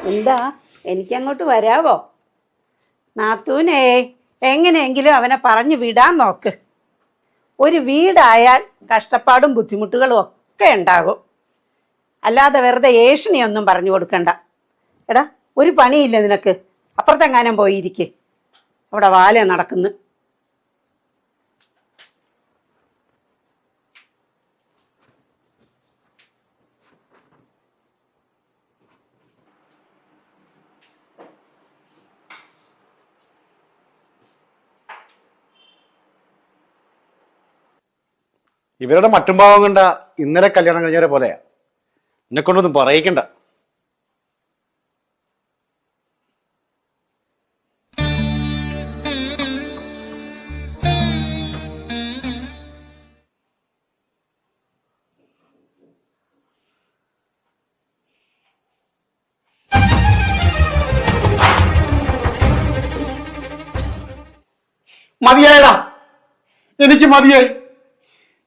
എന്താ എനിക്കങ്ങോട്ട് വരാവോ? നാത്തൂനേ, എങ്ങനെയെങ്കിലും അവനെ പറഞ്ഞു വിടാൻ നോക്ക്. ഒരു വീടായാൽ കഷ്ടപ്പാടും ബുദ്ധിമുട്ടുകളും ഒക്കെ ഉണ്ടാകും. അല്ലാതെ വെറുതെ ഏഷണിയൊന്നും പറഞ്ഞു കൊടുക്കണ്ട. എടാ, ഒരു പണിയില്ല നിനക്ക്? അപ്പുറത്തെങ്ങാനും പോയിരിക്കേ, അവിടെ വാല നടക്കുന്നു. ഇവരുടെ മറ്റും ഭാവം കണ്ട ഇന്നലെ കല്യാണം കഴിഞ്ഞവരെ പോലെയാ. എന്നെ കൊണ്ടൊന്നും പറയിക്കണ്ട. മതിയായടാ, എനിക്ക് മതിയായി.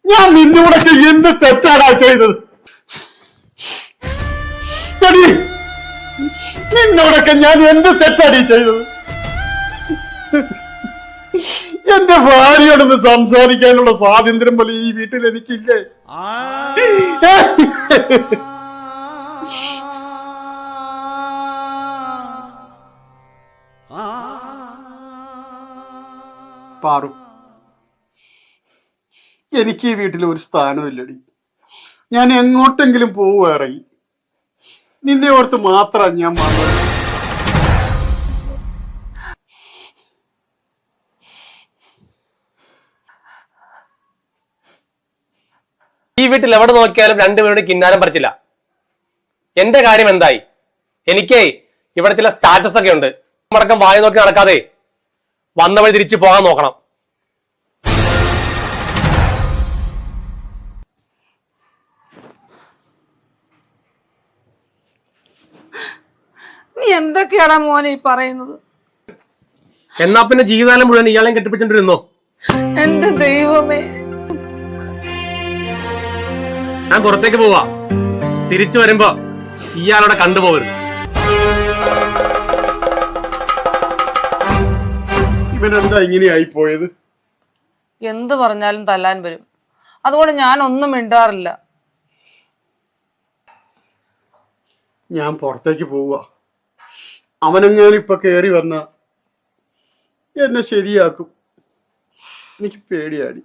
ഞാൻ നിന്നോടൊക്കെ എന്ത് തെറ്റാടാ ചെയ്തത്? നിന്നോടൊക്കെ ഞാൻ എന്ത് തെറ്റാടി ചെയ്തത്? എന്റെ ഭാര്യയോടൊന്ന് സംസാരിക്കാനുള്ള സ്വാതന്ത്ര്യം പോലെ ഈ വീട്ടിൽ എനിക്കില്ലേ? പാറു, എനിക്ക് ഈ വീട്ടിൽ ഒരു സ്ഥാനമില്ലടി. ഞാൻ എങ്ങോട്ടെങ്കിലും പോവുകയായി നിന്നെ ഓർത്ത് മാത്രം ഞാൻ വന്നത്. ഈ വീട്ടിൽ എവിടെ നോക്കിയാലും രണ്ടുപേരുടെ കിന്നാരം പറിച്ചില്ല. എന്റെ കാര്യം എന്തായി? എനിക്കേ ഇവിടെ ചില സ്റ്റാറ്റസ് ഒക്കെ ഉണ്ട്. അടക്കം വായി നോക്കി നടക്കാതെ വന്ന വഴി തിരിച്ചു പോകാൻ നോക്കണം. നീ എന്തൊക്കെയാടാ മോനെ ഈ പറയുന്നത്? എന്നാ പിന്നെ ജീവിതകാലം മുഴുവൻ ഇയാളെയും കെട്ടിപ്പിടിച്ചോണ്ടിരുന്നോ? എന്റെ ദൈവമേ, ഞാൻ പുറത്തേക്ക് പോവാ. തിരിച്ചു വരുമ്പോ ഇയാളോടെ കണ്ടുപോകരുത്. ഇവനെന്താ ഇങ്ങനെയായി പോയത്? എന്ത് പറഞ്ഞാലും തല്ലാൻ വരും. അതുകൊണ്ട് ഞാൻ ഒന്നും മിണ്ടാറില്ല. ഞാൻ പുറത്തേക്ക് പോവുക. അവനെങ്ങാനും ഇപ്പൊ കേറി വന്ന എന്നെ ശരിയാക്കും. എനിക്ക് പേടിയാടി.